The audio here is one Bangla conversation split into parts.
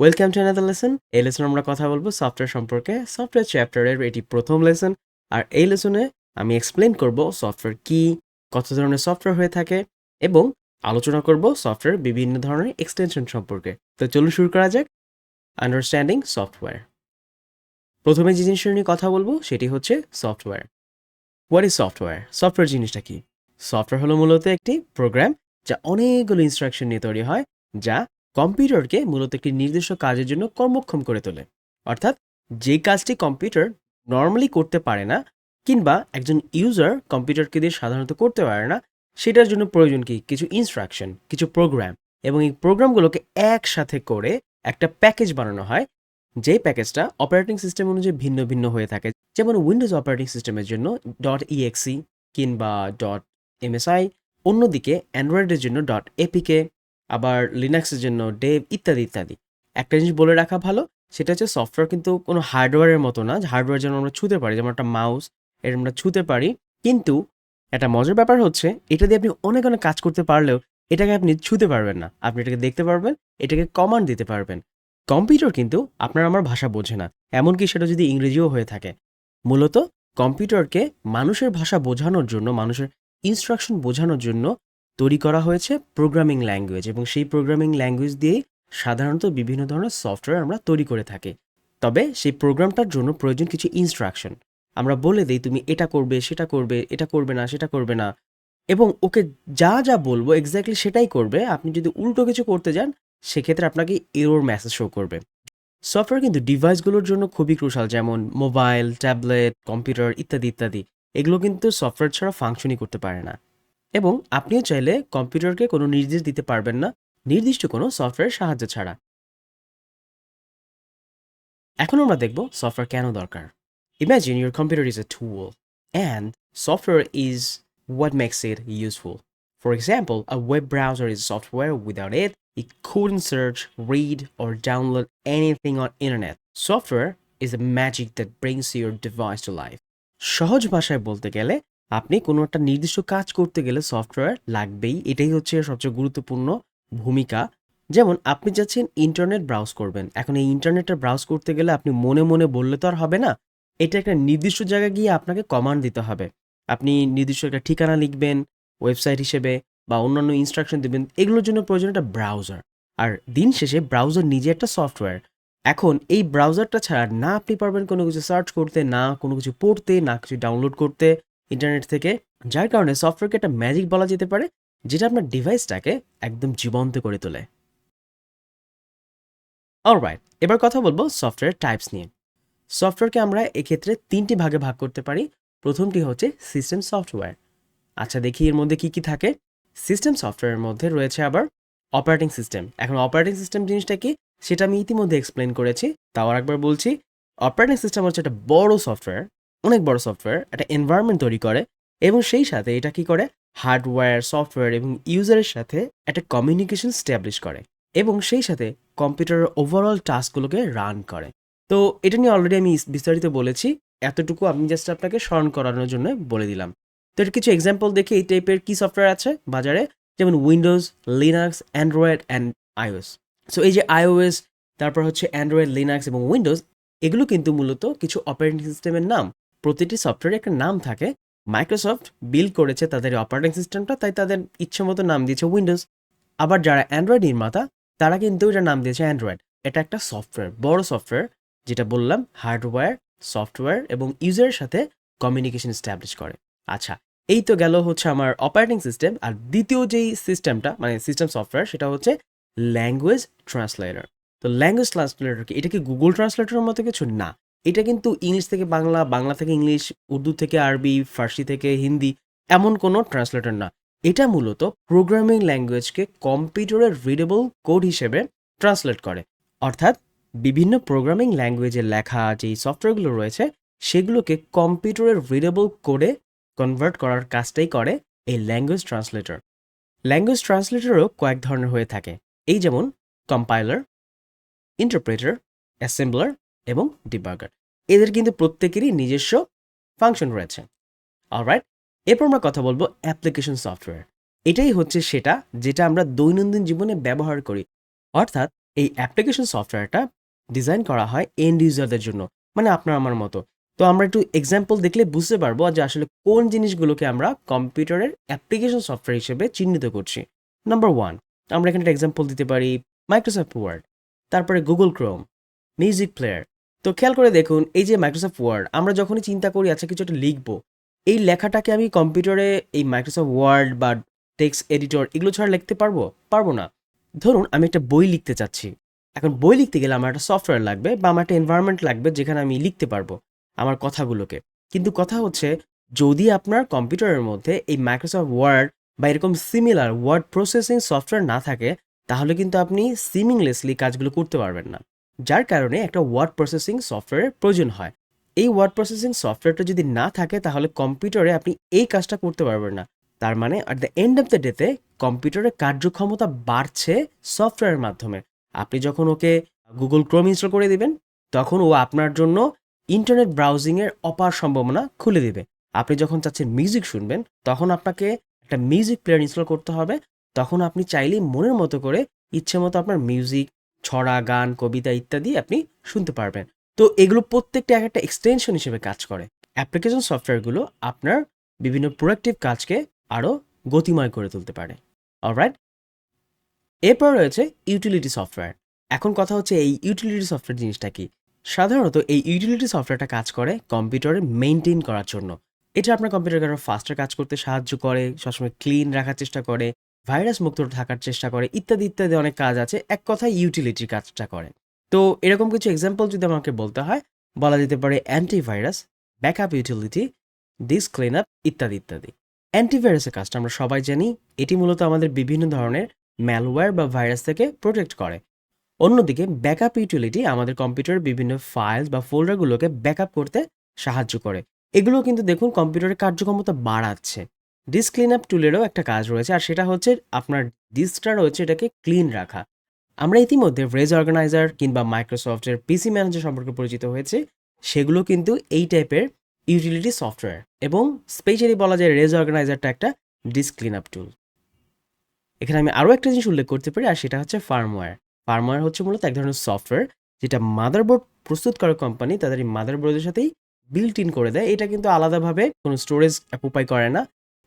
Welcome to another lesson. এই লেসনে আমরা কথা বলবো সফটওয়্যার সম্পর্কে। সফটওয়্যার চ্যাপ্টারের এটি প্রথম লেসন। আর এই লেসনে আমি এক্সপ্লেন করব সফটওয়্যার কি, কত ধরনের সফটওয়্যার হয়ে থাকে এবং আলোচনা করব সফটওয়্যার বিভিন্ন ধরনের এক্সটেনশন সম্পর্কে। তো চলুন শুরু করা যাক। Understanding software. প্রথমে যে জিনিসটা নিয়ে কথা বলবো সেটি হচ্ছে software. What is software? Software জিনিসটা কি? সফটওয়্যার হলো মূলত একটি প্রোগ্রাম যা অনেকগুলো ইনস্ট্রাকশন নিয়ে তৈরি হয়, যা কম্পিউটারকে মূলত একটি নির্দিষ্ট কাজের জন্য কর্মক্ষম করে তোলে। অর্থাৎ যে কাজটি কম্পিউটার নর্মালি করতে পারে না, কিংবা একজন ইউজার কম্পিউটারকে দিয়ে সাধারণত করতে পারে না, সেটার জন্য প্রয়োজন কি কিছু ইনস্ট্রাকশন, কিছু প্রোগ্রাম, এবং এই প্রোগ্রামগুলোকে একসাথে করে একটা প্যাকেজ বানানো হয়, যেই প্যাকেজটা অপারেটিং সিস্টেম অনুযায়ী ভিন্ন ভিন্ন হয়ে থাকে। যেমন উইন্ডোজ অপারেটিং সিস্টেমের জন্য .exe কিংবা .msi, অন্যদিকে অ্যান্ড্রয়েডের জন্য .apk, আবার লিনাক্সের জন্য ডেভ, ইত্যাদি ইত্যাদি। একটা জিনিস বলে রাখা ভালো, সেটা হচ্ছে সফটওয়্যার কিন্তু কোনো হার্ডওয়্যারের মতো না, হার্ডওয়্যার যেমন আমরা ছুঁতে পারি, যেমন একটা মাউস এর আমরা ছুঁতে পারি। কিন্তু একটা মজার ব্যাপার হচ্ছে, এটা দিয়ে আপনি অনেক অনেক কাজ করতে পারলেও এটাকে আপনি ছুঁতে পারবেন না। আপনি এটাকে দেখতে পারবেন, এটাকে কমান্ড দিতে পারবেন। কম্পিউটার কিন্তু আপনার আমার ভাষা বোঝে না, এমনকি সেটা যদি ইংরেজিও হয়ে থাকে। মূলত কম্পিউটারকে মানুষের ভাষা বোঝানোর জন্য, মানুষের ইনস্ট্রাকশন বোঝানোর জন্য তৈরি করা হয়েছে প্রোগ্রামিং ল্যাঙ্গুয়েজ, এবং সেই প্রোগ্রামিং ল্যাঙ্গুয়েজ দিয়েই সাধারণত বিভিন্ন ধরনের সফটওয়্যার আমরা তৈরি করে থাকি। তবে সেই প্রোগ্রামটার জন্য প্রয়োজন কিছু ইনস্ট্রাকশন। আমরা বলে দিই তুমি এটা করবে, সেটা করবে, এটা করবে না, সেটা করবে না, এবং ওকে যা যা বলবো এক্স্যাক্টলি সেটাই করবে। আপনি যদি উল্টো কিছু করতে যান, সেক্ষেত্রে আপনাকে এরর মেসেজ শো করবে। সফটওয়্যার কিন্তু ডিভাইসগুলোর জন্য খুবই ক্রুশাল, যেমন মোবাইল, ট্যাবলেট, কম্পিউটার ইত্যাদি ইত্যাদি। এগুলো কিন্তু সফটওয়্যার ছাড়া ফাংশনই করতে পারে না। এবং আপনিও চাইলে কম্পিউটারকে কোনো নির্দেশ দিতে পারবেন না নির্দিষ্ট কোনো সফটওয়্যারের সাহায্য ছাড়া। এখন আমরা দেখব সফটওয়্যার কেন দরকার। Imagine your computer is a tool and software is what makes it useful. For example, a web browser is software. Without it, you couldn't search, read, or download anything on internet. Software is the magic that brings your device to life. সহজ ভাষায় বলতে গেলে, আপনি কোনো একটা নির্দিষ্ট কাজ করতে গেলে সফটওয়্যার লাগবেই। এটাই হচ্ছে সবচেয়ে গুরুত্বপূর্ণ ভূমিকা। যেমন আপনি যাচ্ছেন ইন্টারনেট ব্রাউজ করবেন, এখন এই ইন্টারনেটটা ব্রাউজ করতে গেলে আপনি মনে মনে বললে তো আর হবে না। এটা একটা নির্দিষ্ট জায়গায় গিয়ে আপনাকে কমান্ড দিতে হবে। আপনি নির্দিষ্ট একটা ঠিকানা লিখবেন ওয়েবসাইট হিসেবে, বা অন্যান্য ইনস্ট্রাকশন দেবেন। এগুলোর জন্য প্রয়োজন একটা ব্রাউজার। আর দিন শেষে ব্রাউজার নিজে একটা সফটওয়্যার। এখন এই ব্রাউজারটা ছাড়া না আপনি পারবেন কোনো কিছু সার্চ করতে, না কোনো কিছু পড়তে, না কিছু ডাউনলোড করতে ইন্টারনেট থেকে। যার কারণে সফটওয়্যারকে একটা ম্যাজিক বলা যেতে পারে, যেটা আপনার ডিভাইসটাকে একদম জীবন্ত করে তোলে। অলরাইট, এবার কথা বলবো সফটওয়্যার টাইপস নিয়ে। সফটওয়্যারকে আমরা এক্ষেত্রে তিনটি ভাগে ভাগ করতে পারি। প্রথমটি হচ্ছে সিস্টেম সফটওয়্যার। আচ্ছা, দেখি এর মধ্যে কি কি থাকে। সিস্টেম সফটওয়্যারের মধ্যে রয়েছে আবার অপারেটিং সিস্টেম। এখন অপারেটিং সিস্টেম জিনিসটা কি, সেটা আমি ইতিমধ্যে এক্সপ্লেন করেছি, তাও আরেকবার বলছি। অপারেটিং সিস্টেম হচ্ছে একটা বড় সফটওয়্যার, অনেক বড় সফটওয়্যার, একটা এনভায়রনমেন্ট তৈরি করে, এবং সেই সাথে এটা কি করে, হার্ডওয়্যার, সফটওয়্যার এবং ইউজারের সাথে একটা কমিউনিকেশন স্ট্যাবলিশ করে, এবং সেই সাথে কম্পিউটারের ওভারঅল টাস্কগুলোকে রান করে। তো এটা নিয়ে অলরেডি আমি বিস্তারিত বলেছি, এতটুকু আমি জাস্ট আপনাকে স্মরণ করানোর জন্য বলে দিলাম। তো এর কিছু এক্সাম্পল দেখি এই টাইপের কি সফটওয়্যার আছে বাজারে, যেমন Windows, Linux, Android and iOS. So এই যে আইওএস, তারপর হচ্ছে অ্যান্ড্রয়েড, লিনাক্স এবং উইন্ডোজ, এগুলো কিন্তু মূলত কিছু অপারেটিং সিস্টেমের নাম। প্রতিটি সফটওয়্যারে একটা নাম থাকে। মাইক্রোসফট বিল্ড করেছে তাদের অপারেটিং সিস্টেমটা, তাই তাদের ইচ্ছে মতো নাম দিয়েছে উইন্ডোজ। আবার যারা অ্যান্ড্রয়েড নির্মাতা, তারা কিন্তু এটার নাম দিয়েছে অ্যান্ড্রয়েড। এটা একটা সফটওয়্যার, বড় সফটওয়্যার, যেটা বললাম হার্ডওয়্যার, সফটওয়্যার এবং ইউজারের সাথে কমিউনিকেশন এস্টাবলিশ করে। আচ্ছা, এই তো গেল হচ্ছে আমার অপারেটিং সিস্টেম। আর দ্বিতীয় যেই সিস্টেমটা, মানে সিস্টেম সফটওয়্যার, সেটা হচ্ছে ল্যাঙ্গুয়েজ ট্রান্সলেটর। তো ল্যাঙ্গুয়েজ ট্রান্সলেটর কি, এটা কি গুগল ট্রান্সলেটরের মতো কিছু না। এটা কিন্তু ইংলিশ থেকে বাংলা, বাংলা থেকে ইংলিশ, উর্দু থেকে আরবি, ফার্সি থেকে হিন্দি, এমন কোনো ট্রান্সলেটর না। এটা মূলত প্রোগ্রামিং ল্যাঙ্গুয়েজকে কম্পিউটারের রিডেবল কোড হিসেবে ট্রান্সলেট করে। অর্থাৎ বিভিন্ন প্রোগ্রামিং ল্যাঙ্গুয়েজে লেখা যেই সফটওয়্যারগুলো রয়েছে, সেগুলোকে কম্পিউটারের রিডেবল কোডে কনভার্ট করার কাজটাই করে এই ল্যাঙ্গুয়েজ ট্রান্সলেটর। ল্যাঙ্গুয়েজ ট্রান্সলেটরও কয়েক ধরনের হয়ে থাকে, এই যেমন কম্পাইলার, ইন্টারপ্রেটার, অ্যাসেম্বলার এবং ডিবাগার। এদের কিন্তু প্রত্যেকেরই নিজস্ব ফাংশন রয়েছে। অলরাইট, এরপর আমরা কথা বলবো অ্যাপ্লিকেশন সফটওয়্যার। এটাই হচ্ছে সেটা যেটা আমরা দৈনন্দিন জীবনে ব্যবহার করি। অর্থাৎ এই অ্যাপ্লিকেশন সফটওয়্যারটা ডিজাইন করা হয় এন্ড ইউজারদের জন্য, মানে আপনার আমার মতো। তো আমরা একটু এক্সাম্পল দেখলে বুঝতে পারবো যে আসলে কোন জিনিসগুলোকে আমরা কম্পিউটারের অ্যাপ্লিকেশন সফটওয়্যার হিসেবে চিহ্নিত করছি। নাম্বার 1, আমরা এখানে একটা এক্সাম্পল দিতে পারি মাইক্রোসফট ওয়ার্ড, তারপরে গুগল ক্রোম, মিউজিক প্লেয়ার। তো খেয়াল করে দেখুন, এই যে মাইক্রোসফট ওয়ার্ড, আমরা যখনই চিন্তা করি আচ্ছা কিছু একটা লিখবো, এই লেখাটাকে আমি কম্পিউটারে এই মাইক্রোসফট ওয়ার্ড বা টেক্সট এডিটর এগুলো ছাড়া লিখতে পারবো? পারবো না। ধরুন আমি একটা বই লিখতে চাচ্ছি। এখন বই লিখতে গেলে আমার একটা সফটওয়্যার লাগবে বা আমার একটা এনভায়রনমেন্ট লাগবে যেখানে আমি লিখতে পারবো আমার কথাগুলোকে। কিন্তু কথা হচ্ছে, যদি আপনার কম্পিউটারের মধ্যে এই মাইক্রোসফট ওয়ার্ড বা এরকম সিমিলার ওয়ার্ড প্রসেসিং সফটওয়্যার না থাকে, তাহলে কিন্তু আপনি সিমিংলেসলি কাজগুলো করতে পারবেন না। যার কারণে একটা ওয়ার্ড প্রসেসিং সফটওয়্যারের প্রয়োজন হয়। এই ওয়ার্ড প্রসেসিং সফটওয়্যারটা যদি না থাকে, তাহলে কম্পিউটারে আপনি এই কাজটা করতে পারবেন না। তার মানে at the end of the ডেতে কম্পিউটারের কার্যক্ষমতা বাড়ছে সফটওয়্যারের মাধ্যমে। আপনি যখন ওকে গুগল ক্রোম ইনস্টল করে দিবেন, তখন ও আপনার জন্য ইন্টারনেট ব্রাউজিংয়ের অপার সম্ভাবনা খুলে দিবে। আপনি যখন চাচ্ছেন মিউজিক শুনবেন, তখন আপনাকে একটা মিউজিক প্লেয়ার ইনস্টল করতে হবে। তখন আপনি চাইলেই মনের মতো করে ইচ্ছে মতো আপনার মিউজিক, ছড়া, গান, কবিতা ইত্যাদি আপনি শুনতে পারবেন। তো এগুলো প্রত্যেকটা এক একটা এক্সটেনশন হিসেবে কাজ করে। অ্যাপ্লিকেশন সফটওয়্যারগুলো আপনার বিভিন্ন প্রোডাক্টিভ কাজকে আরও গতিময় করে তুলতে পারে। অলরাইট, এরপর রয়েছে ইউটিলিটি সফটওয়্যার। এখন কথা হচ্ছে এই ইউটিলিটি সফটওয়্যার জিনিসটা কি। সাধারণত এই ইউটিলিটি সফটওয়্যারটা কাজ করে কম্পিউটারে মেইনটেইন করার জন্য। এটা আপনার কম্পিউটারকে আরও ফাস্টার কাজ করতে সাহায্য করে, সবসময় ক্লিন রাখার চেষ্টা করে, ভাইরাস মুক্ত থাকার চেষ্টা করে, ইত্যাদি ইত্যাদি অনেক কাজ আছে। এক কথায় ইউটিলিটির কাজটা করে। তো এরকম কিছু এক্সাম্পল যদি আমাকে বলতে হয়, বলা যেতে পারে antivirus, backup utility, disk clean up ইত্যাদি ইত্যাদি। অ্যান্টিভাইরাসের কাজটা আমরা সবাই জানি। এটি মূলত আমাদের বিভিন্ন ধরনের ম্যালওয়্যার বা ভাইরাস থেকে প্রোটেক্ট করে। অন্যদিকে ব্যাকআপ ইউটিলিটি আমাদের কম্পিউটারের বিভিন্ন ফাইলস বা ফোল্ডারগুলোকে ব্যাকআপ করতে সাহায্য করে। এগুলো কিন্তু দেখুন কম্পিউটারের কার্যক্ষমতা বাড়াচ্ছে। ডিস্ক ক্লিন আপ টুলেরও একটা কাজ রয়েছে, আর সেটা হচ্ছে আপনার ডিস্কটা রয়েছে এটাকে ক্লিন রাখা। আমরা ইতিমধ্যে রেজ অর্গানাইজার কিংবা মাইক্রোসফটের পিসি ম্যানেজার সম্পর্কে পরিচিত হয়েছে। সেগুলো কিন্তু এই টাইপের ইউটিলিটি সফটওয়্যার, এবং স্পেশালি বলা যায় রেজ অর্গানাইজারটা একটা ডিস্ক ক্লিন আপ টুল। এখানে আমি আরও একটা জিনিস উল্লেখ করতে পারি, আর সেটা হচ্ছে ফার্মওয়্যার। ফার্মওয়্যার হচ্ছে মূলত এক ধরনের সফটওয়্যার যেটা মাদারবোর্ড প্রস্তুত করা কোম্পানি তাদের এই মাদারবোর্ডের সাথেই বিল্ট ইন করে দেয়। এটা কিন্তু আলাদাভাবে কোনো স্টোরেজ অকুপাই করে না।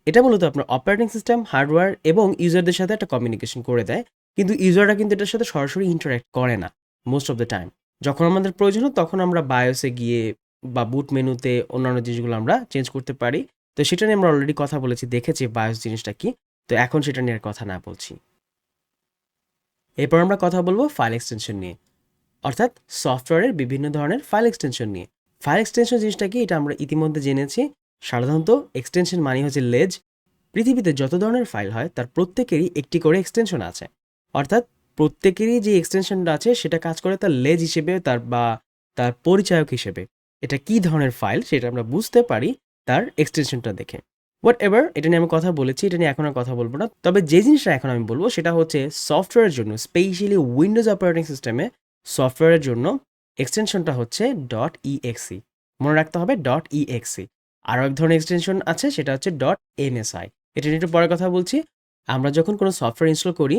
এটা মূলত আপনার অপারেটিং সিস্টেম, হার্ডওয়্যার এবং ইউজারদের সাথে একটা কমিউনিকেশন করে দেয়। কিন্তু ইউজাররা কিন্তু এটার সাথে সরাসরি ইন্টারাক্ট করে না মোস্ট অফ দ্য টাইম। যখন আমাদের প্রয়োজন হয় তখন আমরা বায়োসে গিয়ে বা বুট মেনুতে অন্যান্য জিনিসগুলো আমরা চেঞ্জ করতে পারি। তো সেটা নিয়ে আমরা অলরেডি কথা বলেছি, দেখেছি বায়োস জিনিসটা কি। তো এখন সেটা নিয়ে আর কথা না বলছি। এরপর আমরা কথা বলবো ফাইল এক্সটেনশন নিয়ে, অর্থাৎ সফটওয়্যারের বিভিন্ন ধরনের ফাইল এক্সটেনশন নিয়ে। ফাইল এক্সটেনশন জিনিসটা কি, এটা আমরা ইতিমধ্যে জেনেছি। সাধারণত এক্সটেনশন মানে হচ্ছে লেজ। পৃথিবীতে যত ধরনের ফাইল হয় তার প্রত্যেকেরই একটি করে এক্সটেনশন আছে। অর্থাৎ প্রত্যেকেরই যে এক্সটেনশনটা আছে সেটা কাজ করে তার লেজ হিসেবে, তার পরিচায়ক হিসেবে। এটা কি ধরনের ফাইল সেটা আমরা বুঝতে পারি তার এক্সটেনশনটা দেখে। হোয়াট এভার, এটা নিয়ে আমি কথা বলেছি, এটা নিয়ে এখন আর কথা বলবো না। তবে যে জিনিসটা এখন আমি বলবো সেটা হচ্ছে সফটওয়্যারের জন্য, স্পেশালি উইন্ডোজ অপারেটিং সিস্টেমে সফটওয়্যারের জন্য এক্সটেনশনটা হচ্ছে .exe। মনে রাখতে হবে .exe। আরও এক ধরনের এক্সটেনশন আছে, সেটা হচ্ছে .msi। এটা নিয়ে একটু পরে কথা বলছি। আমরা যখন কোনো সফটওয়্যার ইনস্টল করি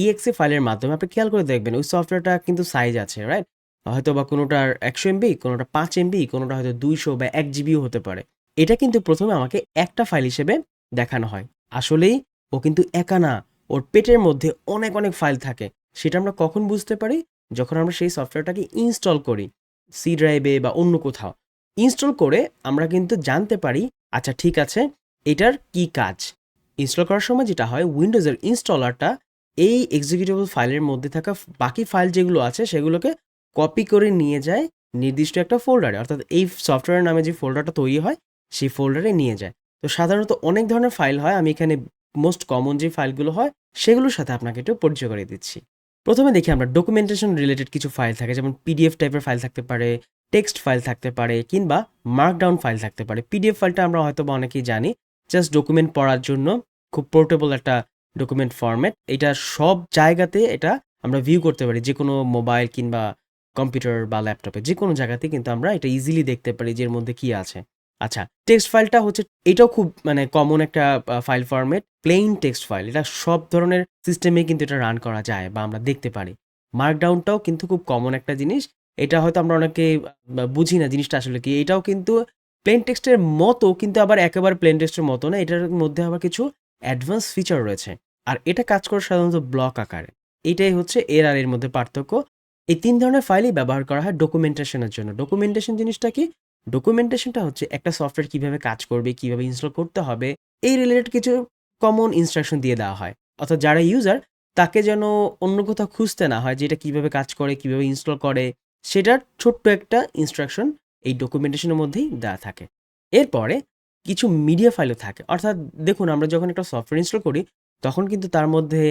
.exe ফাইলের মাধ্যমে, আপনি খেয়াল করে দেখবেন ওই সফটওয়্যারটা কিন্তু সাইজ আছে, রাইট? হয়তো বা কোনোটার 100 MB, কোনোটা 5 MB, কোনোটা হয়তো 200 বা 1 জিবিও হতে পারে। এটা কিন্তু প্রথমে আমাকে একটা ফাইল হিসেবে দেখানো হয়। আসলেই ও কিন্তু একা না, ওর পেটের মধ্যে অনেক অনেক ফাইল থাকে। সেটা আমরা কখন বুঝতে পারি? যখন আমরা সেই সফটওয়্যারটাকে ইনস্টল করি সি ড্রাইভে বা অন্য কোথাও। ইনস্টল করে আমরা কিন্তু জানতে পারি আচ্ছা ঠিক আছে এটার কি কাজ। ইনস্টল করার সময় যেটা হয়, উইন্ডোজের ইনস্টলারটা এই এক্সিকিউটেবল ফাইলের মধ্যে থাকা বাকি ফাইল যেগুলো আছে সেগুলোকে কপি করে নিয়ে যায় নির্দিষ্ট একটা ফোল্ডারে, অর্থাৎ এই সফটওয়্যার নামে যে ফোল্ডারটা তৈরি হয় সেই ফোল্ডারে নিয়ে যায়। তো সাধারণত অনেক ধরনের ফাইল হয়, আমি এখানে মোস্ট কমন যে ফাইলগুলো হয় সেগুলোর সাথে আপনাকে একটু পরিচয় করে দিচ্ছি। প্রথমে দেখি আমরা ডকুমেন্টেশন রিলেটেড কিছু ফাইল থাকে, যেমন পিডিএফ টাইপের ফাইল থাকতে পারে, টেক্সট ফাইল থাকতে পারে, কিংবা মার্কডাউন ফাইল থাকতে পারে। পিডিএফ ফাইলটা আমরা হয়তো বা অনেকেই জানি, জাস্ট ডকুমেন্ট পড়ার জন্য খুব পোর্টেবল একটা ডকুমেন্ট ফরম্যাট। এটা সব জায়গাতে এটা আমরা ভিউ করতে পারি, যে কোনো মোবাইল কিংবা কম্পিউটার বা ল্যাপটপে যে কোনো জায়গাতে কিন্তু আমরা এটা ইজিলি দেখতে পারি যে এর মধ্যে কি আছে। আচ্ছা, টেক্সট ফাইলটা হচ্ছে, এটাও খুব কমন একটা file format, plain text file. এটা সব ধরনের সিস্টেমে কিন্তু এটা রান করা যায় বা আমরা দেখতে পারি। মার্কডাউনটাও কিন্তু খুব কমন একটা জিনিস। এটা হয়তো আমরা অনেকে বুঝি না জিনিসটা আসলে কি। এটাও কিন্তু প্লেন টেক্সটের মতো, কিন্তু আবার একেবারে প্লেন টেক্সটের মতো না। এটার মধ্যে আবার কিছু অ্যাডভান্স ফিচার রয়েছে। আর এটা কাজ করে সাধারণত ব্লক আকারে। এটাই হচ্ছে এর আর এর মধ্যে পার্থক্য। এই ৩ ধরনের ফাইলই ব্যবহার করা হয় ডকুমেন্টেশনের জন্য। ডকুমেন্টেশন জিনিসটা কি? ডকুমেন্টেশনটা হচ্ছে একটা সফটওয়্যার কিভাবে কাজ করবে, কিভাবে ইনস্টল করতে হবে, এই রিলেটেড কিছু কমন ইনস্ট্রাকশন দিয়ে দেওয়া হয়। অর্থাৎ যারা ইউজার তাকে যেন অন্য কোথাও খুঁজতে না হয় যে এটা কিভাবে কাজ করে, কিভাবে ইনস্টল করে, সেটার ছোট্ট একটা ইনস্ট্রাকশন এই ডকুমেন্টেশনের মধ্যেই দেওয়া থাকে। এরপরে কিছু মিডিয়া ফাইলও থাকে। অর্থাৎ দেখুন, আমরা যখন একটা সফটওয়্যার ইনস্টল করি তখন কিন্তু তার মধ্যে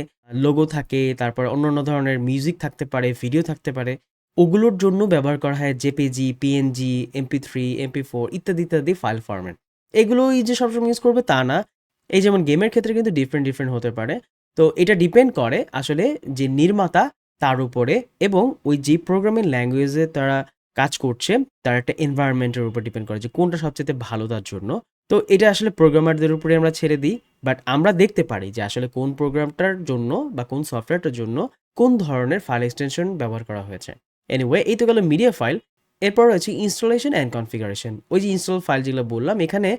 লোগো থাকে, তারপর অন্যান্য ধরনের মিউজিক থাকতে পারে, ভিডিও থাকতে পারে। ওগুলোর জন্য ব্যবহার করা হয় জেপিজি, পিএনজি, এমপি3, এমপি4 ইত্যাদি ইত্যাদি ফাইল ফরম্যাট। এগুলোই যে সবসময় ইউজ করবে তা না। এই যেমন গেমের ক্ষেত্রে কিন্তু ডিফারেন্ট হতে পারে। তো এটা ডিপেন্ড করে আসলে যে নির্মাতা তার উপরে, এবং ওই যে প্রোগ্রামিং ল্যাঙ্গুয়েজে তারা কাজ করছে তার একটা এনভায়রনমেন্টের উপর ডিপেন্ড করে যে কোনটা সবচেয়ে ভালো তার জন্য। তো এটা আসলে প্রোগ্রামারদের উপরে আমরা ছেড়ে দিই। বাট আমরা দেখতে পারি যে আসলে কোন প্রোগ্রামটার জন্য বা কোন সফটওয়্যারটার জন্য কোন ধরনের ফাইল এক্সটেনশন ব্যবহার করা হয়েছে। এনিওয়ে, এই তো গেল মিডিয়া ফাইল। এরপর রয়েছে ইনস্টলেশন অ্যান্ড কনফিগারেশন। ওই যে ইনস্টল ফাইল যেগুলো বললাম, এখানে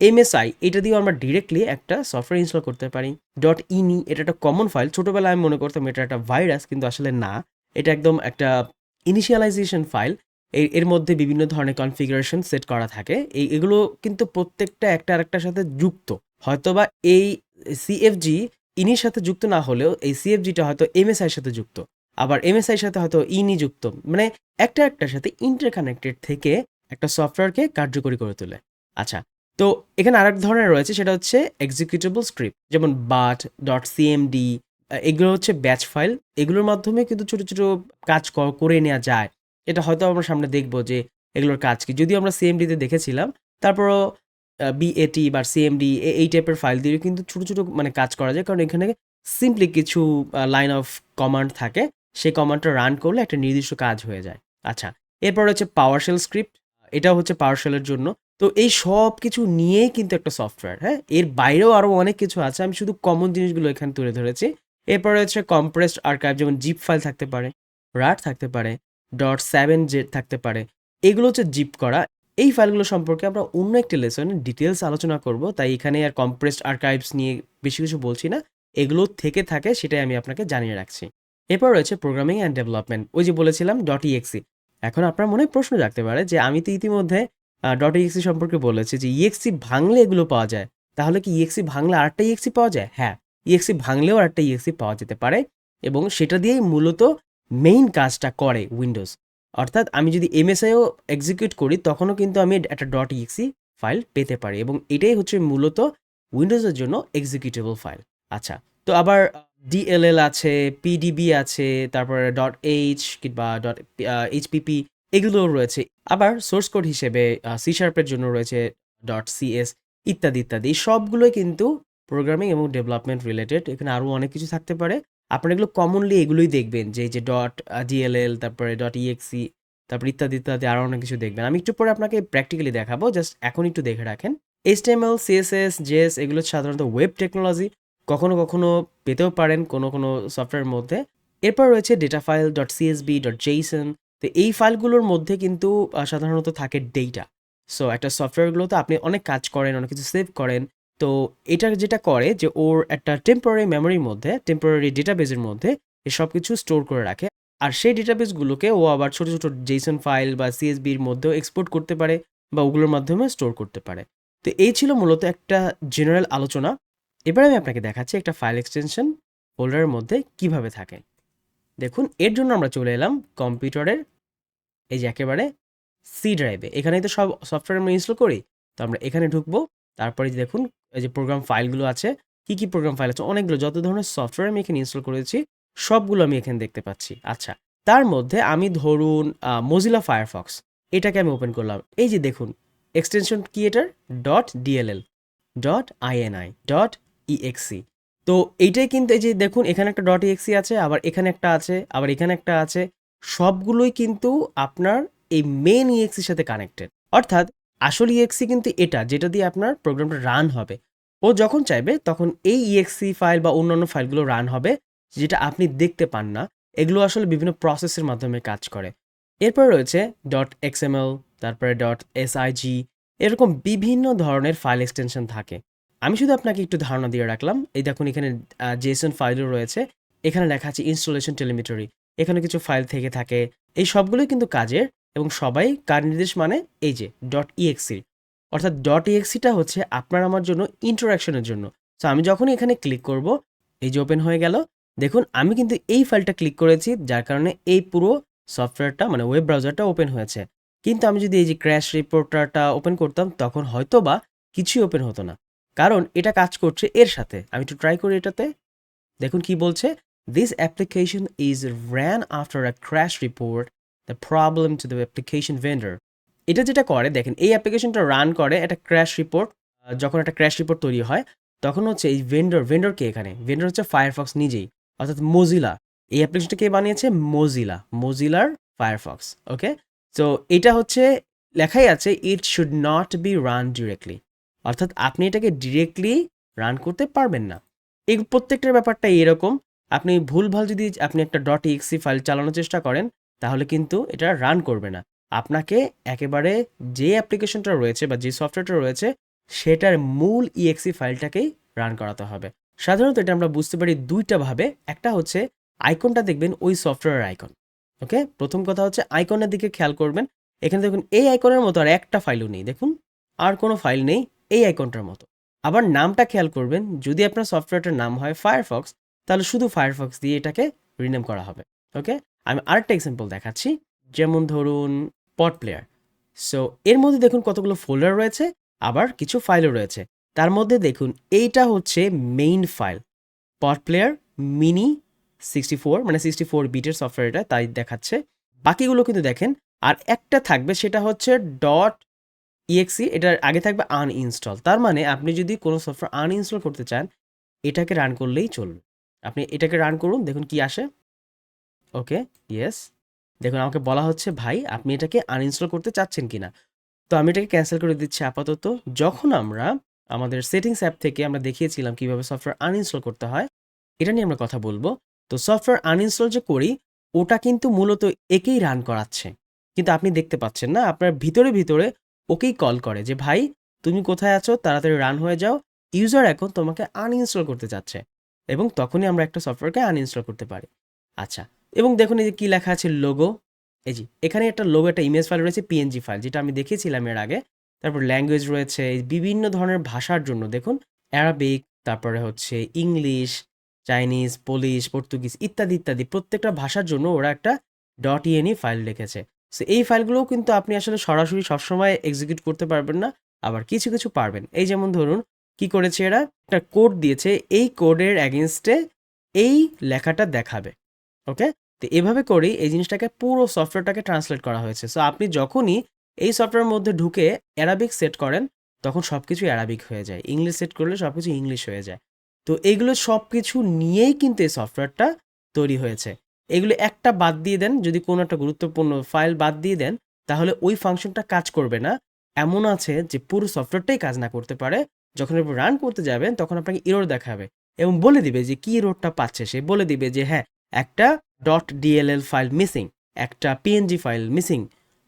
এমএসআই এটা দিয়েও আমরা ডিরেক্টলি একটা সফটওয়্যার ইনস্টল করতে পারি। .ini এটা একটা কমন ফাইল। ছোটবেলায় আমি মনে করতাম এটা একটা ভাইরাস, কিন্তু আসলে না। এটা একদম একটা ইনিশিয়ালাইজেশন ফাইল। এর মধ্যে বিভিন্ন ধরনের কনফিগারেশন সেট করা থাকে। এগুলো কিন্তু প্রত্যেকটা একটা আরেকটার সাথে যুক্ত। হয়তোবা এই সিএফজি ইনির সাথে যুক্ত না হলেও এই সিএফজিটা হয়তো এমএসআই এর সাথে যুক্ত। আবার এমএসআই এর সাথে হয়তো ইনি যুক্ত। মানে একটা একটার সাথে ইন্টারকানেক্টেড থেকে একটা সফটওয়্যারকে কার্যকরী করে তোলে। আচ্ছা, তো এখানে আরেক ধরনের রয়েছে, সেটা হচ্ছে এক্সিকিউটেবল স্ক্রিপ্ট। যেমন bat.cmd, এগুলো হচ্ছে ব্যাচ ফাইল। এগুলোর মাধ্যমে কিন্তু ছোট ছোট কাজ করে নেওয়া যায়। এটা হয়তো আমরা সামনে দেখব যে এগুলোর কাজ কি। যদিও আমরা সিএমডিতে দেখেছিলাম, তারপরও বিএটি বা সিএমডি এই টাইপের ফাইল দিয়ে কিন্তু ছোট ছোট মানে কাজ করা যায়, কারণ এখানে সিম্পলি কিছু লাইন অফ কমান্ড থাকে। সেই কমান্ডটা রান করলে একটা নির্দিষ্ট কাজ হয়ে যায়। আচ্ছা, এরপর হচ্ছে পাওয়ারশেল স্ক্রিপ্ট। এটাও হচ্ছে পাওয়ারশেলের জন্য। তো এই সব কিছু নিয়েই কিন্তু একটা সফটওয়্যার। হ্যাঁ, এর বাইরেও আরও অনেক কিছু আছে, আমি শুধু কমন জিনিসগুলো এখানে তুলে ধরেছি। এরপরে হচ্ছে কম্প্রেসড আর্কাইভ, যেমন জিপ ফাইল থাকতে পারে, রাট থাকতে পারে, .7z থাকতে পারে। এগুলো হচ্ছে জিপ করা। এই ফাইলগুলো সম্পর্কে আমরা অন্য একটি লেসনে ডিটেলস আলোচনা করব, তাই এখানে আর কম্প্রেসড আর্কাইভস নিয়ে বেশি কিছু বলছি না। এগুলো থেকে থাকে সেটাই আমি আপনাকে জানিয়ে রাখছি। এরপর রয়েছে প্রোগ্রামিং অ্যান্ড ডেভেলপমেন্ট। ওই যে বলেছিলাম .exe। এখন আপনার মনে প্রশ্ন জাগতে পারে যে আমি তো ইতিমধ্যে .exe সম্পর্কে বলেছি যে ইএক্সি ভাঙলে এগুলো পাওয়া যায়, তাহলে কি ইএক্সি ভাঙলে আরেকটা ইএক্সি পাওয়া যায়? হ্যাঁ, ইএক্সি ভাঙলেও আরেকটা ইএক্সি পাওয়া যেতে পারে, এবং সেটা দিয়েই মূলত মেইন কাজটা করে উইন্ডোজ। অর্থাৎ আমি যদি এমএসআইও এক্সিকিউট করি তখনও কিন্তু আমি একটা .exe ফাইল পেতে পারি, এবং এটাই হচ্ছে মূলত উইন্ডোজের জন্য এক্সিকিউটেবল ফাইল। আচ্ছা, তো আবার ডিএলএল আছে, পিডিবি আছে, তারপরে .h কিংবা .hpp এগুলোও রয়েছে। আবার সোর্স কোড হিসেবে সি শার্পের জন্য রয়েছে .cs ইত্যাদি ইত্যাদি। সবগুলোই কিন্তু প্রোগ্রামিং এবং ডেভেলপমেন্ট রিলেটেড। এখানে আরও অনেক কিছু থাকতে পারে। আপনারা এগুলো কমনলি এগুলোই দেখবেন, যে এই যে .dll, তারপরে .exe, তারপর ইত্যাদি ইত্যাদি আরও অনেক কিছু দেখবেন। আমি একটু পরে আপনাকে প্র্যাকটিক্যালি দেখাবো, জাস্ট এখন একটু দেখে রাখেন। HTML, CSS, JS এগুলো সাধারণত ওয়েব টেকনোলজি। কখনো কখনো পেতেও পারেন কোনো কোনো সফটওয়্যারের মধ্যে। এরপর রয়েছে ডেটা ফাইল .csv, .json। তো এই ফাইলগুলোর মধ্যে কিন্তু সাধারণত থাকে ডেটা। সো একটা সফটওয়্যারগুলোতে আপনি অনেক কাজ করেন, অনেক কিছু সেভ করেন। তো এটা যেটা করে যে ওর একটা টেম্পোরারি মেমোরির মধ্যে, টেম্পোরারি ডেটাবেজের মধ্যে সব কিছু স্টোর করে রাখে। আর সেই ডেটাবেসগুলোকে ও আবার ছোট ছোট জেসন ফাইল বা সিএসবির মধ্যেও এক্সপোর্ট করতে পারে, বা ওগুলোর মাধ্যমে স্টোর করতে পারে। তো এই ছিল মূলত একটা জেনারেল আলোচনা। এবার আমি আপনাকে দেখাচ্ছি একটা ফাইল এক্সটেনশন ফোল্ডারের মধ্যে কিভাবে থাকে। দেখুন, এর জন্য আমরা চলে এলাম কম্পিউটারের এই যে একেবারে সি ড্রাইভে। এখানেই তো সব সফটওয়্যার আমরা ইনস্টল করি। তো আমরা এখানে ঢুকবো। তারপরে দেখুন এই যে প্রোগ্রাম ফাইলগুলো আছে, কি কি প্রোগ্রাম ফাইল আছে, অনেকগুলো। যত ধরনের সফটওয়্যার আমি এখানে ইনস্টল করেছি সবগুলো আমি এখানে দেখতে পাচ্ছি। আচ্ছা, তার মধ্যে আমি ধরুন মজিলা ফায়ারফক্স, এটাকে আমি ওপেন করলাম। এই যে দেখুন এক্সটেনশন কি এটার, .dll, .ini, .exe। তো এইটাই কিন্তু এই যে দেখুন এখানে একটা .exe আছে, আবার এখানে একটা আছে, আবার এখানে একটা আছে। সবগুলোই কিন্তু আপনার এই মেন ইএক্সির সাথে কানেক্টেড। অর্থাৎ আসল ইএক্সি কিন্তু এটা, যেটা দিয়ে আপনার প্রোগ্রামটা রান হবে। ও যখন চাইবে তখন এই ইএক্সি ফাইল বা অন্যান্য ফাইলগুলো রান হবে, যেটা আপনি দেখতে পান না। এগুলো আসলে বিভিন্ন প্রসেসের মাধ্যমে কাজ করে। এরপর রয়েছে ডট এক্সএমএল, তারপরে ডট এসআইজি, এরকম বিভিন্ন ধরনের ফাইল এক্সটেনশন থাকে। আমি শুধু আপনাকে একটু ধারণা দিয়ে রাখলাম। এই দেখুন এখানে জেসন ফাইলও রয়েছে, এখানে লেখা আছে ইনস্টলেশন টেলিমেটরি, এখানে কিছু ফাইল থেকে থাকে। এই সবগুলোই কিন্তু কাজের এবং সবাই কার নির্দেশ মানে এই যে ডট ইএক্সি, অর্থাৎ ডট ইএক্সিটা হচ্ছে আপনার আমার জন্য ইন্টারাকশনের জন্য। সো আমি যখনই এখানে ক্লিক করব, এই যে ওপেন হয়ে গেল, দেখুন আমি কিন্তু এই ফাইলটা ক্লিক করেছি, যার কারণে এই পুরো সফটওয়্যারটা মানে ওয়েব ব্রাউজারটা ওপেন হয়েছে। কিন্তু আমি যদি এই যে ক্র্যাশ রিপোর্টারটা ওপেন করতাম, তখন হয়তো বা কিছুই ওপেন হতো না, কারণ এটা কাজ করছে এর সাথে। আমি একটু ট্রাই করি এটাতে, দেখুন কি বলছে, this application is ran after a crash report the problem to the application vendor। এটা যেটা করে দেখেন, এই অ্যাপ্লিকেশনটা রান করে একটা ক্র্যাশ রিপোর্ট। যখন একটা ক্র্যাশ রিপোর্ট তৈরি হয়, তখন হচ্ছে এই ভেন্ডর কে, এখানে ভেন্ডর হচ্ছে ফায়ারফক্স নিজেই, অর্থাৎ মোজিলা। এই অ্যাপ্লিকেশনটা কে বানিয়েছে? মোজিলার ফায়ারফক্স। ওকে, তো এটা হচ্ছে লেখাই আছে it should not be run directly, অর্থাৎ আপনি এটাকে ডিরেক্টলি রান করতে পারবেন না। এই প্রত্যেকটার ব্যাপারটা এরকম, আপনি ভুলভাল যদি আপনি একটা ডট ইএক্সি ফাইল চালানোর চেষ্টা করেন, তাহলে কিন্তু এটা রান করবে না। আপনাকে একেবারে যে অ্যাপ্লিকেশনটা রয়েছে বা যে সফটওয়্যারটা রয়েছে, সেটার মূল ইএক্সি ফাইলটাকেই রান করাতে হবে। সাধারণত এটা আমরা বুঝতে পারি দুইটা ভাবে। একটা হচ্ছে আইকনটা দেখবেন ওই সফটওয়্যারের আইকন। ওকে, প্রথম কথা হচ্ছে আইকনের দিকে খেয়াল করবেন। এখানে দেখুন এই আইকনের মতো আর একটা ফাইলও নেই, দেখুন আর কোনো ফাইল নেই এই আইকনটার মতো। আবার নামটা খেয়াল করবেন, যদি আপনার সফটওয়্যারটার নাম হয় ফায়ারফক্স, তাহলে শুধু ফায়ারফক্স দিয়ে এটাকে রিনেম করা হবে। ওকে, আমি আরেকটা এক্সাম্পল দেখাচ্ছি, যেমন ধরুন পড প্লেয়ার। সো এর মধ্যে দেখুন কতগুলো ফোল্ডার রয়েছে, আবার কিছু ফাইলও রয়েছে। তার মধ্যে দেখুন এইটা হচ্ছে মেইন ফাইল, পড প্লেয়ার মিনি 64, মানে 64 বিটের সফটওয়্যার, এটা তাই দেখাচ্ছে। বাকিগুলো কিন্তু দেখেন আর একটা থাকবে, সেটা হচ্ছে ডট ইএক্সি, এটার আগে থাকবে আনইনস্টল। তার মানে আপনি যদি কোনো সফটওয়্যার আনইনস্টল করতে চান, এটাকে রান করলেই চলবে। আপনি এটাকে রান করুন, দেখুন কি আসে। ওকে, ইয়েস, দেখুন আমাকে বলা হচ্ছে ভাই আপনি এটাকে আনইনস্টল করতে চাচ্ছেন কিনা। তো আমি এটাকে ক্যান্সেল করে দিচ্ছি আপাতত। যখন আমরা আমাদের সেটিংস অ্যাপ থেকে আমরা দেখিয়েছিলাম কিভাবে সফটওয়্যার আনইনস্টল করতে হয়, এটা নিয়ে আমরা কথা বলবো। তো সফটওয়্যার আনইনস্টল যে করি, ওটা কিন্তু মূলত একেই রান করাচ্ছে, কিন্তু আপনি দেখতে পাচ্ছেন না। আপনার ভিতরে ভিতরে ওকেই কল করে যে ভাই তুমি কোথায় আছো, তাড়াতাড়ি রান হয়ে যাও, ইউজার এখন তোমাকে আনইনস্টল করতে চাচ্ছে। এবং তখনই আমরা একটা সফটওয়্যারকে আনইনস্টল করতে পারি। আচ্ছা, এবং দেখুন এই যে কি লেখা আছে, লোগো। এই যে এখানে একটা লোগো, একটা ইমেজ ফাইল রয়েছে, পিএনজি ফাইল, যেটা আমি দেখিয়েছিলাম এর আগে। তারপর ল্যাঙ্গুয়েজ রয়েছে বিভিন্ন ধরনের ভাষার জন্য, দেখুন অ্যারাবিক, তারপরে হচ্ছে ইংলিশ, চাইনিজ, পোলিশ, পর্তুগিজ ইত্যাদি ইত্যাদি, প্রত্যেকটা ভাষার জন্য ওরা একটা ডট ইএনই ফাইল রেখেছে। সো এই ফাইলগুলোও কিন্তু আপনি আসলে সরাসরি সবসময় এক্সিকিউট করতে পারবেন না, আবার কিছু কিছু পারবেন। এই যেমন ধরুন কি করেছে এরা, একটা কোড দিয়েছে, এই কোডের অ্যাগেনস্টে এই লেখাটা দেখাবে। ওকে, তো এভাবে করেই এই জিনিসটাকে পুরো সফটওয়্যারটাকে ট্রান্সলেট করা হয়েছে। সো আপনি যখনই এই সফটওয়্যারের মধ্যে ঢুকে অ্যারাবিক সেট করেন, তখন সব কিছু অ্যারাবিক হয়ে যায়, ইংলিশ সেট করলে সব কিছু ইংলিশ হয়ে যায়। তো এইগুলো সব কিছু নিয়েই কিন্তু এই সফটওয়্যারটা তৈরি হয়েছে। এগুলো একটা বাদ দিয়ে দেন, যদি কোনো একটা গুরুত্বপূর্ণ ফাইল বাদ দিয়ে দেন, তাহলে ওই ফাংশনটা কাজ করবে না। এমন আছে যে পুরো সফটওয়্যারটাই কাজ না করতে পারে। যখন আপনি রান করতে যাবেন, তখন আপনাকে এরর দেখাবে এবং বলে দিবে যে কি এররটা পাচ্ছে। সে বলে দিবে যে হ্যাঁ, একটা ডট ডিএলএল ফাইল মিসিং, একটা পিএনজি ফাইল মিসিং।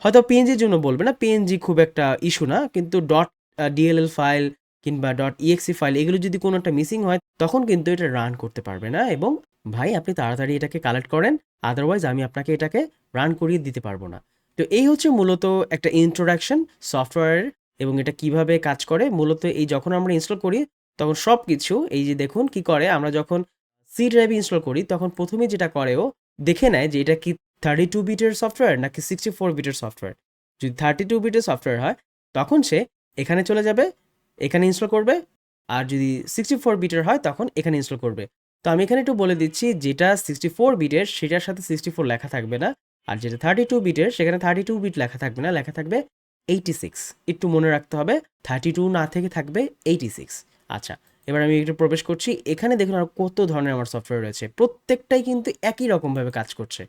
হয়তো পিএনজির জন্য বলবে না, পিএনজি খুব একটা ইস্যু না, কিন্তু ডট ডিএলএল ফাইল কিংবা ডট ইএক্সি ফাইল, এগুলো যদি কোনো একটা মিসিং হয়, তখন কিন্তু এটা রান করতে পারবে না। এবং ভাই আপনি তাড়াতাড়ি এটাকে কালেক্ট করেন, আদারওয়াইজ আমি আপনাকে এটাকে রান করিয়ে দিতে পারবো না। তো এই হচ্ছে মূলত একটা ইন্ট্রোডাকশন সফটওয়্যারের, এবং এটা কিভাবে কাজ করে। মূলত এই যখন আমরা ইনস্টল করি, তখন সব কিছু এই যে দেখুন কি করে, আমরা যখন সি ড্রাইভে ইনস্টল করি, তখন প্রথমে যেটা করে ও দেখে নেয় যে এটা কি 32 বিটের সফটওয়্যার নাকি 64 বিটের সফটওয়্যার। যদি 32 বিটের সফটওয়্যার হয়, তখন সে এখানে চলে যাবে, এখানে ইনস্টল করবে। আর যদি 64 বিটের হয়, তখন এখানে ইনস্টল করবে। তো আমি এখানে একটু বলে দিচ্ছি, যেটা 64 বিটের সেটার সাথে 64 লেখা থাকবে না, আর যেটা 32 বিটের সেখানে 32 বিট লেখা থাকবে না, লেখা থাকবে 86। একটু মনে রাখতে হবে, 32 না থেকে থাকবে 86। আচ্ছা, এবার আমি একটু প্রবেশ করছি। এখানে দেখুন আর কত ধরনের আমার সফটওয়্যার রয়েছে, প্রত্যেকটাই কিন্তু একই রকমভাবে কাজ করছে।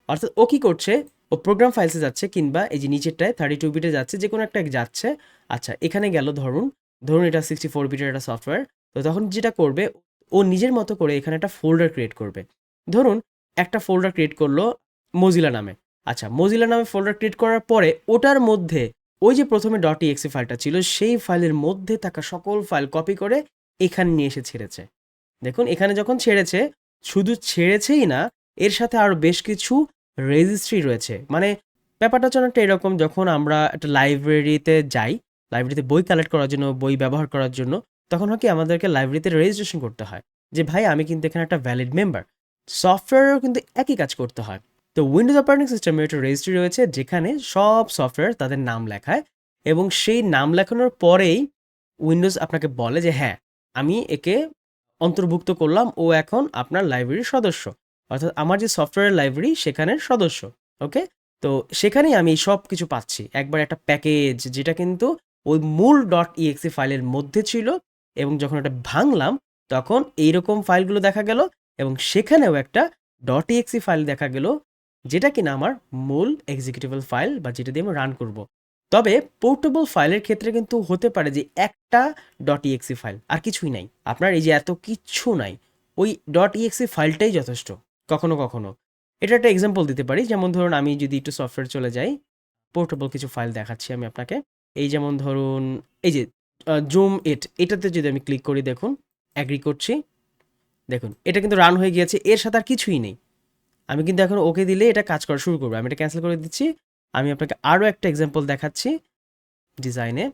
অর্থাৎ ও কি করছে, ও প্রোগ্রাম ফাইলসে যাচ্ছে, কিংবা এই যে নিচেরটায় 32 বিটে যাচ্ছে, যে কোনো একটা যাচ্ছে। আচ্ছা, এখানে গেল, ধরুন এটা 64 বিটের একটা সফটওয়্যার। তো তখন যেটা করবে, ও নিজের মতো করে এখানে একটা ফোল্ডার ক্রিয়েট করবে। ধরুন একটা ফোল্ডার ক্রিয়েট করলো মজিলা নামে। আচ্ছা, মজিলা নামে ফোল্ডার ক্রিয়েট করার পরে ওটার মধ্যে ওই যে প্রথমে ডট ইএক্সি ফাইলটা ছিল সেই ফাইলের মধ্যে থাকা সকল ফাইল কপি করে এখানে নিয়ে এসে ছেড়েছে। দেখুন এখানে যখন ছেড়েছে, শুধু ছেড়েছেই না, এর সাথে আরও বেশ কিছু রেজিস্ট্রি রয়েছে। মানে ব্যাপারটা হচ্ছে অনেকটা এরকম, যখন আমরা একটা লাইব্রেরিতে যাই, লাইব্রেরিতে বই কালেক্ট করার জন্য, বই ব্যবহার করার জন্য, তখন হয় কি আমাদেরকে লাইব্রেরিতে রেজিস্ট্রেশন করতে হয় যে ভাই আমি কিন্তু এখানে একটা ভ্যালিড মেম্বার। সফটওয়্যারেও কিন্তু একই কাজ করতে হয়। তো উইন্ডোজ অপারেটিং সিস্টেমে একটা রেজিস্ট্রি রয়েছে যেখানে সব সফটওয়্যার তাদের নাম লেখায়, এবং সেই নাম লেখানোর পরেই উইন্ডোজ আপনাকে বলে যে হ্যাঁ আমি একে অন্তর্ভুক্ত করলাম, ও এখন আপনার লাইব্রেরির সদস্য, অর্থাৎ আমার যে সফটওয়্যার লাইব্রেরি সেখানের সদস্য। ওকে, তো সেখানেই আমি সব কিছু পাচ্ছি একবার একটা প্যাকেজ, যেটা কিন্তু ওই মূল ডট ইএক্সি ফাইলের মধ্যে ছিল, এবং যখন এটা ভাঙলাম তখন এইরকম ফাইলগুলো দেখা গেল, এবং সেখানেও একটা ডট ইএক্সি ফাইল দেখা গেল, যেটা কিনা আমার মূল এক্সিকিউটেবল ফাইল বা যেটা দিয়ে আমি রান করব। তবে পোর্টেবল ফাইলের ক্ষেত্রে কিন্তু হতে পারে যে একটা ডট ইএক্সি ফাইল, আর কিছুই নাই, আপনার এই যে এত কিচ্ছু নাই, ওই ডট ইএক্সি ফাইলটাই যথেষ্ট কখনো কখনো। এটা একটা এক্সাম্পল দিতে পারি, যেমন ধরুন আমি যদি একটু সফটওয়্যার চলে যাই, পোর্টেবল কিছু ফাইল দেখাচ্ছি আমি আপনাকে। এই যেমন ধরুন এই যে জুম এটাতে যদি আমি ক্লিক করি, দেখুন অ্যাগ্রি করছি, দেখুন এটা কিন্তু রান হয়ে গিয়েছে, এর সাথে আর কিছুই নেই। আমি কিন্তু এখন ওকে দিলে এটা কাজ করা শুরু করবে। আমি এটা ক্যান্সেল করে দিচ্ছি। আমি আপনাকে আরও একটা এক্সাম্পল দেখাচ্ছি ডিজাইনে।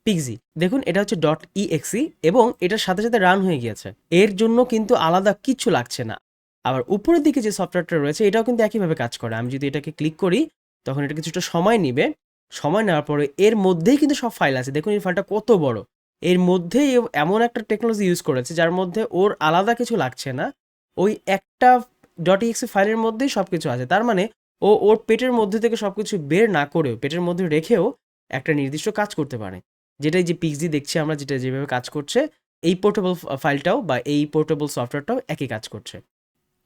পিক্সি দেখুন, এটা হচ্ছে ডট ইএক্সি এবং এটার সাথে সাথে রান হয়ে গিয়েছে, এর জন্য কিন্তু আলাদা কিচ্ছু লাগছে না। আবার উপরের দিকে যে সফটওয়্যারটা রয়েছে এটাও কিন্তু একইভাবে কাজ করে। আমি যদি এটাকে ক্লিক করি তখন এটা কিছুটা সময় নিবে, সময় নেওয়ার পরে এর মধ্যেই কিন্তু সব ফাইল আছে। দেখুন এই ফাইলটা কত বড়, এর মধ্যেই এমন একটা টেকনোলজি ইউজ করেছে যার মধ্যে ওর আলাদা কিছু লাগছে না, ওই একটা ডট ইএক্সি ফাইলের মধ্যেই সব কিছু আছে। তার মানে ও ওর পেটের মধ্যে থেকে সব কিছু বের না করেও, পেটের মধ্যে রেখেও একটা নির্দিষ্ট কাজ করতে পারে, যেটাই যে পিক্সি দেখছি আমরা, যেটা যেভাবে কাজ করছে, এই পোর্টেবল ফাইলটাও বা এই পোর্টেবল সফটওয়্যারটাও একই কাজ করছে।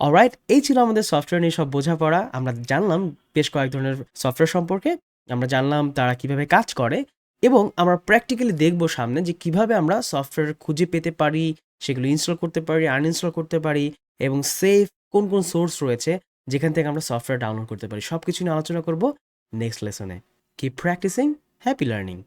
অলরাইট, এই ছিল আমাদের সফটওয়্যার নিয়ে সব বোঝাপড়া। আমরা জানলাম বেশ কয়েক ধরনের সফটওয়্যার সম্পর্কে, আমরা জানলাম তারা কিভাবে কাজ করে, এবং আমরা প্র্যাকটিক্যালি দেখব সামনে যে কিভাবে আমরা সফটওয়্যার খুঁজে পেতে পারি, সেগুলো ইনস্টল করতে পারি, আনইনস্টল করতে পারি, এবং সেফ কোন কোন সোর্স রয়েছে যেখান থেকে আমরা সফটওয়্যার ডাউনলোড করতে পারি। সব কিছু নিয়ে আলোচনা করব নেক্সট লেসনে। Keep practising, happy learning.